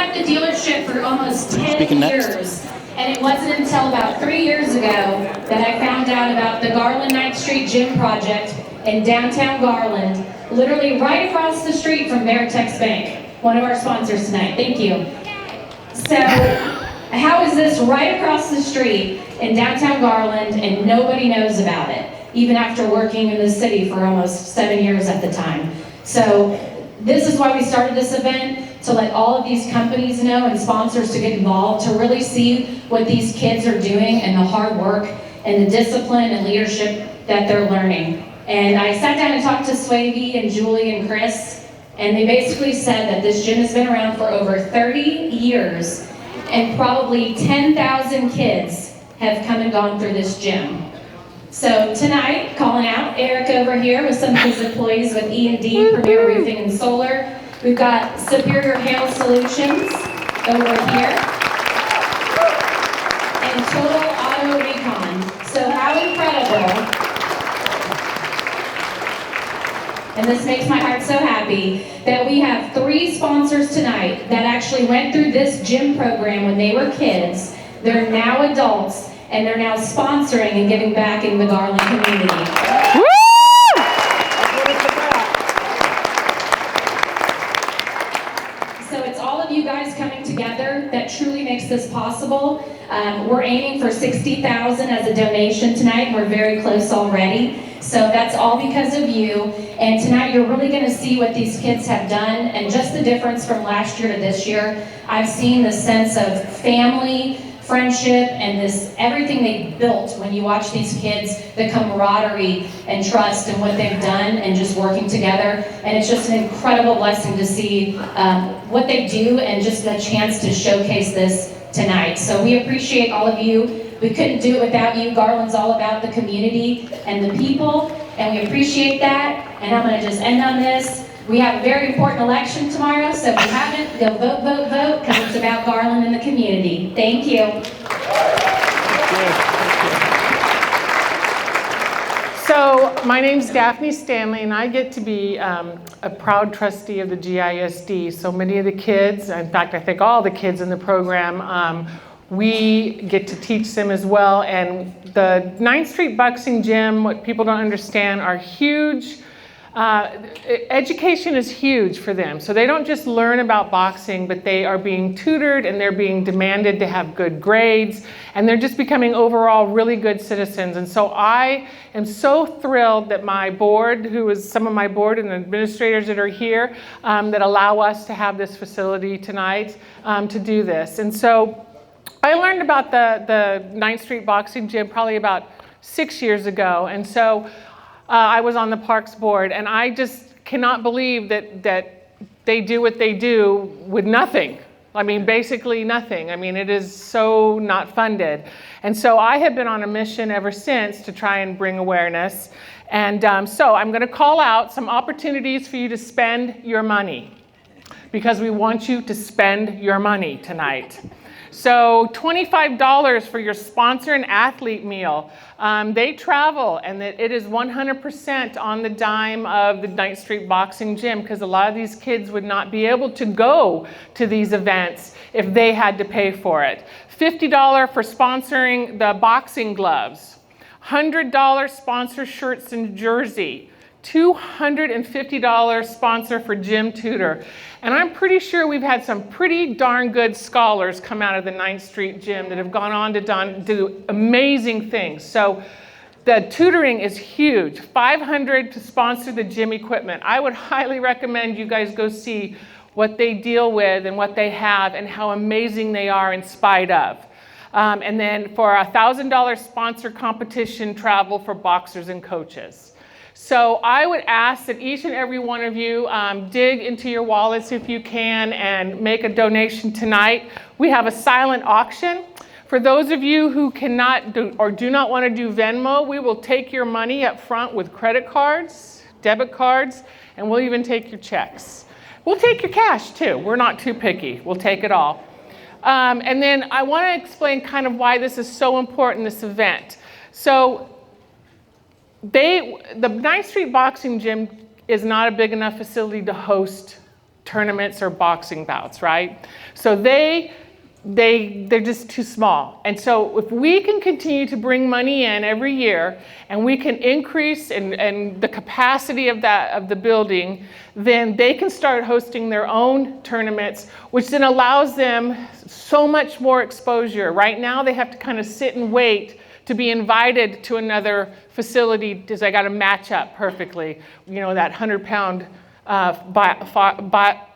had the dealership for almost 10 years. And it wasn't until about 3 years ago that I found out about the Garland 9th Street Gym project in downtown Garland, literally right across the street from Veritex Bank, one of our sponsors tonight. Thank you. So, how is this right across the street in downtown Garland and nobody knows about it, even after working in the city for almost 7 years at the time? So, this is why we started this event, to let all of these companies know and sponsors to get involved, to really see what these kids are doing and the hard work and the discipline and leadership that they're learning. And I sat down and talked to Swavey and Julie and Chris, and they basically said that this gym has been around for over 30 years, and probably 10,000 kids have come and gone through this gym. So tonight, calling out Eric over here with some of his employees with E&D, Premier Roofing and Solar. We've got Superior Hail Solutions over here, and Total Auto Recon. So how incredible. And this makes my heart so happy that we have 3 sponsors tonight that actually went through this gym program when they were kids. They're now adults, and they're now sponsoring and giving back in the Garland community. Woo! So it's all of you guys coming together that truly makes this possible. We're aiming for $60,000 as a donation tonight, and we're very close already. So that's all because of you. And tonight you're really going to see what these kids have done and just the difference from last year to this year. I've seen the sense of family, friendship, and this everything they built when you watch these kids, the camaraderie and trust and what they've done and just working together. And it's just an incredible blessing to see what they do and just the chance to showcase this tonight. So we appreciate all of you. We couldn't do it without you. Garland's all about the community and the people, and we appreciate that. And I'm going to just end on this. We have a very important election tomorrow, so if you haven't, go vote, vote, vote, because it's about Garland and the community. Thank you. So my name's Daphne Stanley, and I get to be a proud trustee of the GISD. So many of the kids, in fact, I think all the kids in the program, we get to teach them as well. And the 9th Street Boxing Gym, what people don't understand, are huge. Education is huge for them. So they don't just learn about boxing, but they are being tutored and they're being demanded to have good grades, and they're just becoming overall really good citizens. And so I am so thrilled that my board, who is some of my board and administrators that are here, that allow us to have this facility tonight to do this. And so I learned about the 9th Street Boxing Gym probably about 6 years ago. And so I was on the Parks Board, and I just cannot believe that they do what they do with nothing. I mean, basically nothing. I mean, it is so not funded. And so I have been on a mission ever since to try and bring awareness. And so I'm going to call out some opportunities for you to spend your money, because we want you to spend your money tonight. So $25 for your sponsor and athlete meal. They travel, and it is 100% on the dime of the 9th Street Boxing Gym, because a lot of these kids would not be able to go to these events if they had to pay for it. $50 for sponsoring the boxing gloves. $100 sponsor shirts and jersey. $250 sponsor for gym tutor. And I'm pretty sure we've had some pretty darn good scholars come out of the 9th Street Gym that have gone on to do amazing things. So the tutoring is huge. $500 to sponsor the gym equipment. I would highly recommend you guys go see what they deal with and what they have and how amazing they are in spite of. And then for $1,000 sponsor competition travel for boxers and coaches. So I would ask that each and every one of you dig into your wallets if you can and make a donation tonight. We have a silent auction. For those of you who cannot do or do not want to do Venmo, we will take your money up front with credit cards, debit cards, and we'll even take your checks. We'll take your cash too. We're not too picky. We'll take it all. And then I want to explain kind of why this is so important, this event. So the 9th Street Boxing Gym is not a big enough facility to host tournaments or boxing bouts, right? So they're just too small. And so if we can continue to bring money in every year and we can increase and the capacity of the building, then they can start hosting their own tournaments, which then allows them so much more exposure. Right now they have to kind of sit and wait to be invited to another facility because I got to match up perfectly. You know, that 100-pound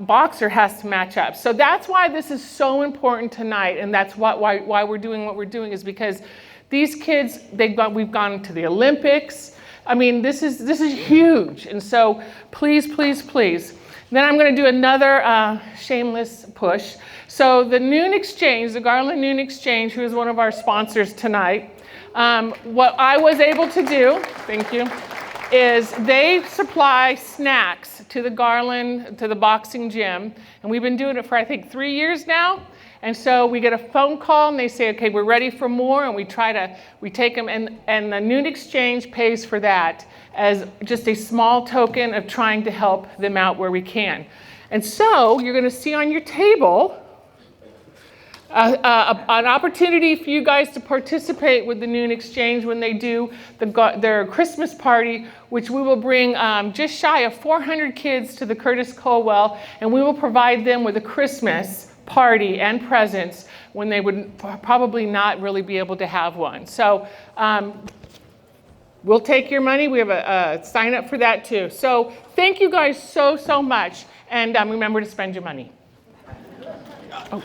boxer has to match up. So that's why this is so important tonight, and that's why we're doing what we're doing, is because these kids, we've gone to the Olympics. I mean, this is huge, and so please, please, please. Then I'm going to do another shameless push. So the Noon Exchange, the Garland Noon Exchange, who is one of our sponsors tonight, what I was able to do, thank you, is they supply snacks to the Garland, to the boxing gym, and we've been doing it for I think 3 years now. And so we get a phone call and they say, okay, we're ready for more, and we take them, and the Noon Exchange pays for that as just a small token of trying to help them out where we can. And so you're going to see on your table an opportunity for you guys to participate with the Noon Exchange when they do their Christmas party, which we will bring just shy of 400 kids to the Curtis Colwell, and we will provide them with a Christmas party and presents when they would probably not really be able to have one. So we'll take your money. We have a sign up for that too. So thank you guys so much, and remember to spend your money. Oh.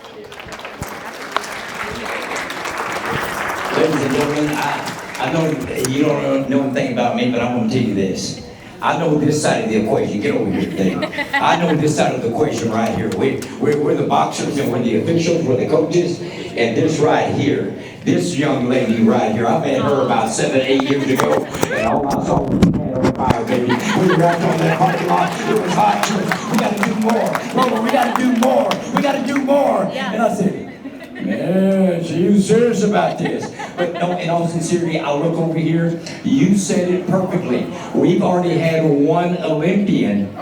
Ladies and gentlemen, I know you don't know anything about me, but I'm going to tell you this. I know this side of the equation. Get over here, Dave. I know this side of the equation right here. We're the boxers, and we're the officials, we're the coaches, and this right here, this young lady right here, I met her about 7-8 years ago, and all I saw was on fire, baby. We were out on that parking lot. It was hot. We got to do more. Lola, we got to do more. We got to do more. Yeah. And I said, man, you serious about this? But no, in all sincerity, I'll look over here. You said it perfectly. We've already had one Olympian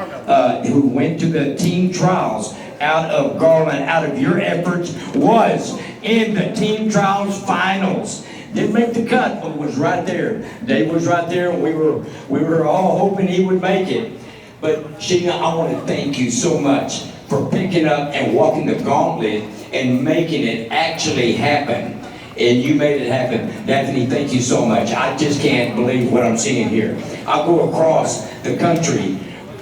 who went to the team trials out of Garland, out of your efforts, was in the team trials finals. Didn't make the cut, but was right there. Dave was right there, and we were all hoping he would make it. But Sheena, I want to thank you so much for picking up and walking the gauntlet and making it actually happen. And you made it happen. Daphne, thank you so much. I just can't believe what I'm seeing here. I'll go across the country.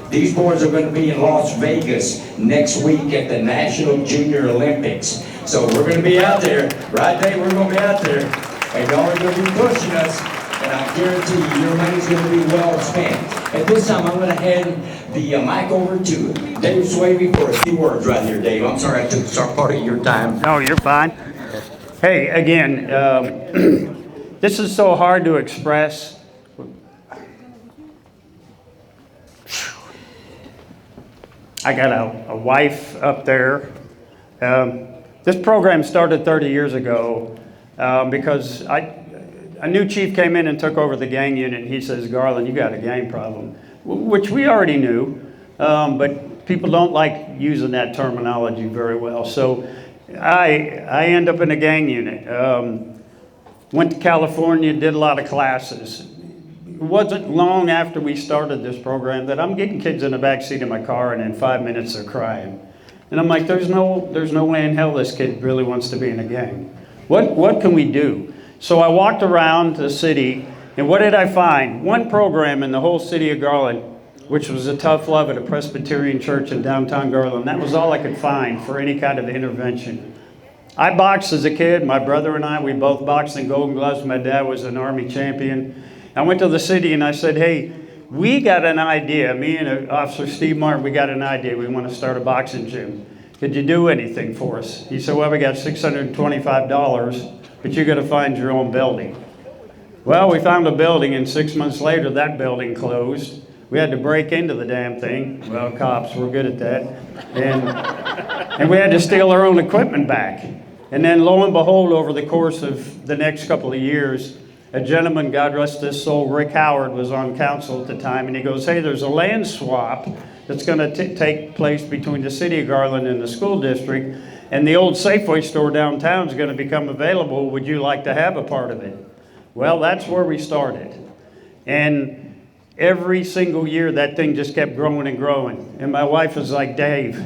These boys are going to be in Las Vegas next week at the National Junior Olympics. So we're going to be out there. Right, Dave? We're going to be out there. And y'all are going to be pushing us. And I guarantee you, your money's going to be well spent. At this time, I'm going to hand the mic over to Dave Swavey for a few words right here, Dave. I'm sorry I took part of your time. No, you're fine. Hey, again, this is so hard to express. I got a wife up there. This program started 30 years ago because a new chief came in and took over the gang unit, and he says, Garland, you got a gang problem, which we already knew, but people don't like using that terminology very well. So I end up in a gang unit. Went to California, did a lot of classes. It wasn't long after we started this program that I'm getting kids in the back seat of my car, and in 5 minutes they're crying. And I'm like, there's no way in hell this kid really wants to be in a gang. What can we do? So I walked around the city, and what did I find? One program in the whole city of Garland, which was a Tough Love at a Presbyterian church in downtown Garland. That was all I could find for any kind of intervention. I boxed as a kid. My brother and I, we both boxed in Golden Gloves. My dad was an Army champion. I went to the city and I said, hey, we got an idea. Me and Officer Steve Martin, we got an idea. We want to start a boxing gym. Could you do anything for us? He said, well, we got $625, but you got to find your own building. Well, we found a building, and 6 months later, that building closed. We had to break into the damn thing. Well, cops were good at that. And we had to steal our own equipment back. And then lo and behold, over the course of the next couple of years, a gentleman, God rest his soul, Rick Howard, was on council at the time, and he goes, hey, there's a land swap that's going to take place between the city of Garland and the school district, and the old Safeway store downtown is going to become available. Would you like to have a part of it? Well, that's where we started. And every single year, that thing just kept growing and growing. And my wife was like, Dave,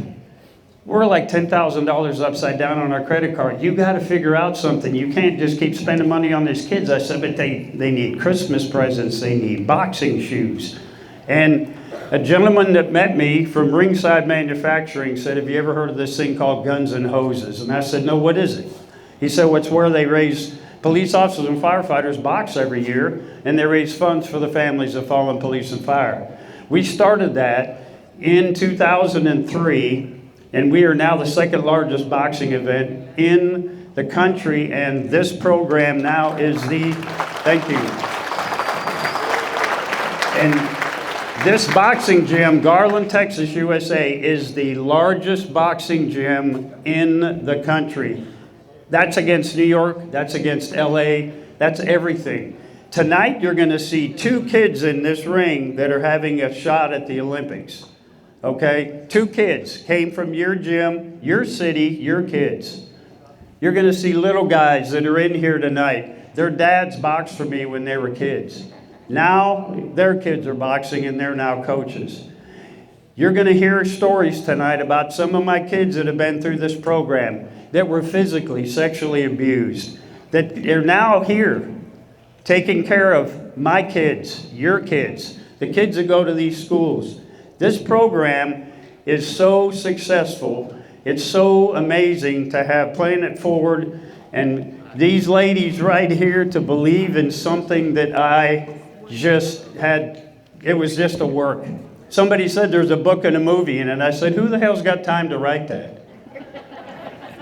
we're like $10,000 upside down on our credit card. You got to figure out something. You can't just keep spending money on these kids. I said, but they need Christmas presents. They need boxing shoes. And a gentleman that met me from Ringside Manufacturing said, have you ever heard of this thing called Guns and Hoses? And I said, no, what is it? He said, well, it's where they raise police officers and firefighters box every year, and they raise funds for the families of fallen police and fire. We started that in 2003, and we are now the second largest boxing event in the country, and this program now is the, thank you. And this boxing gym, Garland, Texas, USA, is the largest boxing gym in the country. That's against New York, that's against LA, that's everything. Tonight you're going to see 2 kids in this ring that are having a shot at the Olympics. Okay? 2 kids came from your gym, your city, your kids. You're going to see little guys that are in here tonight. Their dads boxed for me when they were kids. Now their kids are boxing and they're now coaches. You're going to hear stories tonight about some of my kids that have been through this program that were physically, sexually abused, that are now here taking care of my kids, your kids, the kids that go to these schools. This program is so successful. It's so amazing to have playing it forward and these ladies right here to believe in something that I just had. It was just a work. Somebody said there's a book and a movie in it. And I said, who the hell's got time to write that?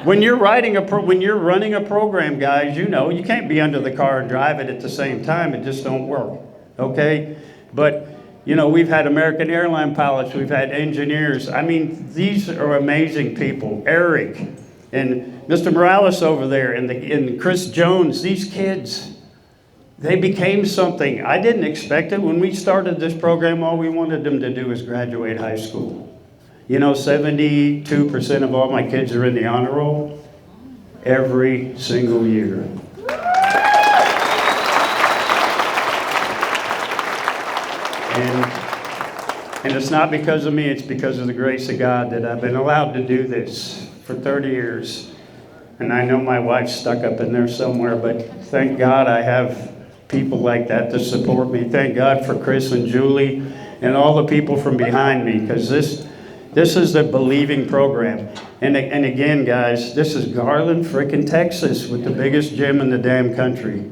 When you're running a program, guys, you know, you can't be under the car and drive it at the same time. It just don't work, okay? But, you know, we've had American airline pilots. We've had engineers. I mean, these are amazing people. Eric and Mr. Morales over there and Chris Jones, these kids, they became something. I didn't expect it. When we started this program, all we wanted them to do was graduate high school. You know, 72% of all my kids are in the honor roll every single year. And it's not because of me, it's because of the grace of God that I've been allowed to do this for 30 years. And I know my wife's stuck up in there somewhere, but thank God I have people like that to support me. Thank God for Chris and Julie and all the people from behind me, because this is a believing program. And again, guys, this is Garland, frickin' Texas, with the biggest gym in the damn country.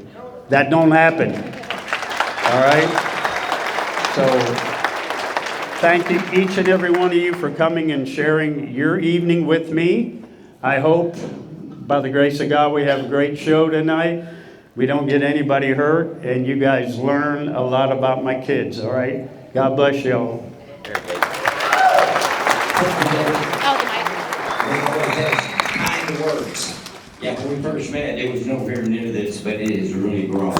That don't happen. All right? So, thank you, each and every one of you, for coming and sharing your evening with me. I hope, by the grace of God, we have a great show tonight. We don't get anybody hurt, and you guys learn a lot about my kids, all right? God bless y'all. Kind words. Yeah, when we first met, it was nowhere near this, but it has really grown.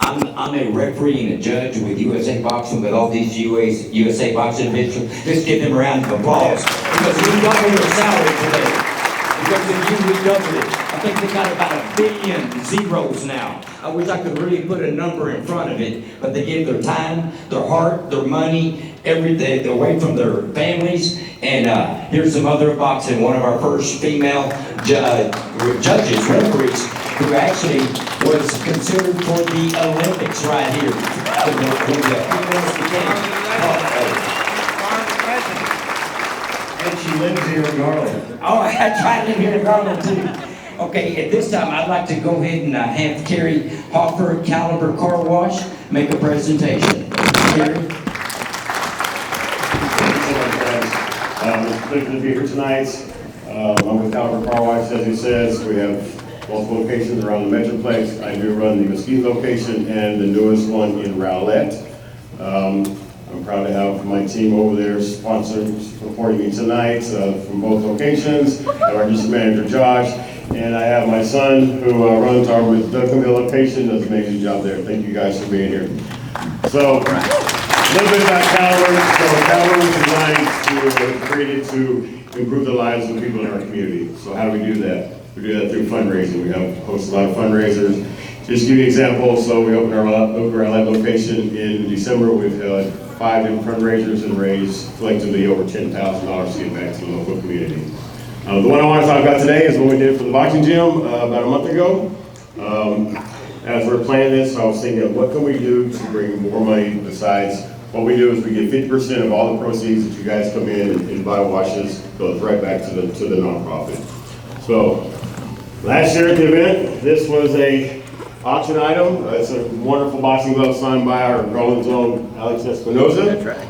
I'm a referee and a judge with USA Boxing, with all these USA Boxing officials. Just give them a round of applause, because we doubled their salary today. Because of you, we doubled it. I think they got about 1 billion zeros now. I wish I could really put a number in front of it, but they give their time, their heart, their money, everything away from their families. And here's some other boxing. One of our first female judges, referees, who actually was considered for the Olympics right here. When the females became and she lives here in Garland. Oh, I tried to live here in Garland too. Okay, at this time, I'd like to go ahead and have Terry Hoffer, Caliber Car Wash, make a presentation. Terry? It's a pleasure to be here tonight. I'm with Caliber Car Wash, as he says. We have multiple locations around the Metroplex. I do run the Mesquite location and the newest one in Rowlett. I'm proud to have my team over there supporting me tonight from both locations. Our district manager, Josh. And I have my son who runs our Duncanville location, does an amazing job there. Thank you guys for being here. So, a little bit about Caliber. So Caliber was designed created to improve the lives of people in our community. So how do we do that? We do that through fundraising. We host a lot of fundraisers. Just to give you an example, so we opened our live location in December. We've had 5 different fundraisers and raised collectively over $10,000 to get back to the local community. The one I want to talk about today is what we did for the boxing gym about a month ago. As we're planning this, I was thinking, what can we do to bring more money besides what we do is we get 50% of all the proceeds that you guys come in and buy washes, goes right back to the nonprofit. So last year at the event, this was a auction item. It's a wonderful boxing glove signed by our Garland's own Alex Espinoza. That's right.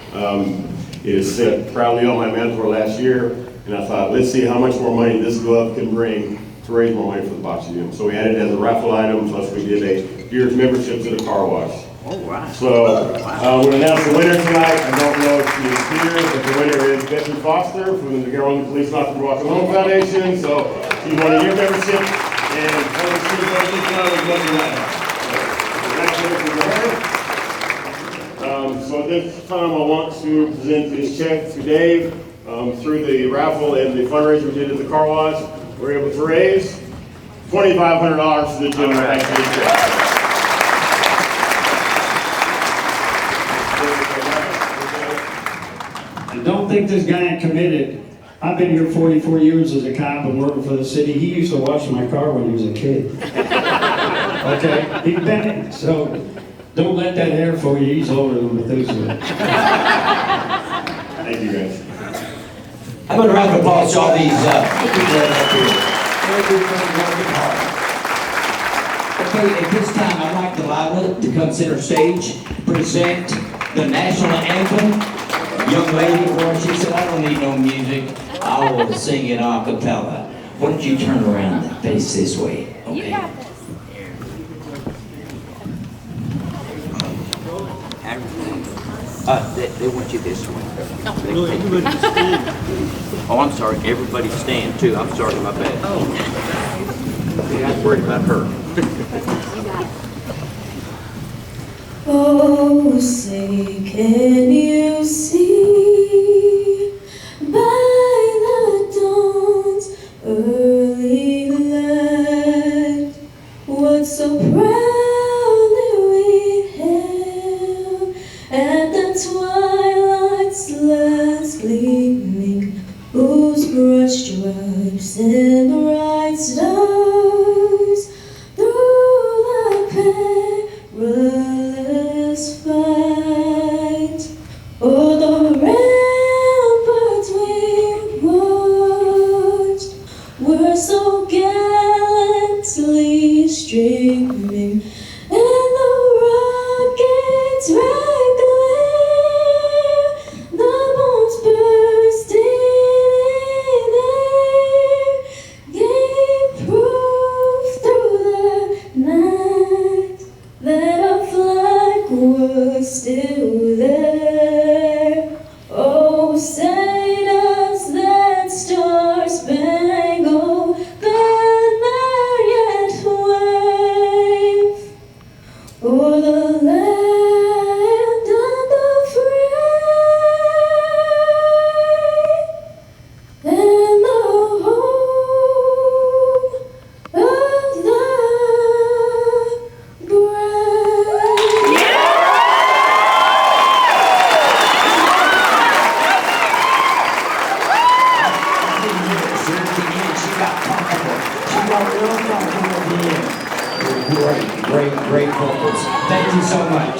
It is set proudly on my mantle last year, and I thought, let's see how much more money this glove can bring to raise more money for the boxing gym. So we added it as a raffle item, plus we did a year's membership to the car wash. Oh, wow. So we'll announce the winner tonight. I don't know if she's here, but the winner is Becky Foster from the Garland Police Officer Walking Home Foundation. So she won a year membership and so at this time I want to present this check to Dave. Through the raffle and the fundraiser we did at the car wash, we're able to raise $2,500 to the gym. Right. And don't think this guy ain't committed. I've been here 44 years as a cop and working for the city. He used to wash my car when he was a kid. Okay? He's been it. So don't let that hair fool you. He's older than Methuselah. Thank you, guys. I'm going to round of applause to all these people up here. Very good friends working hard. Okay, at this time, I'd like Delilah to come center stage, present the national anthem. Young lady, boy, she said, I don't need no music. I will sing it a cappella. Why don't you turn around and face this way? Okay. You got this. They want you this way. Oh, I'm sorry. Everybody stand too. I'm sorry, my bad. Oh. I was worried about her. Oh, say, can you see by the dawn's early light what so proudly we hailed at the twilight's last gleaming, whose broad stripes and bright stars through the perilous fight o'er the ramparts we watched were so gallantly streaming, and the rockets' red glare, the bombs bursting in air, gave proof through the night that our flag was still there. Oh, say does that star-spangled banner yet wave o'er the land of the free and the home of the brave? She got comfortable. She got real comfortable at the end. Great vocals. Thank you so much.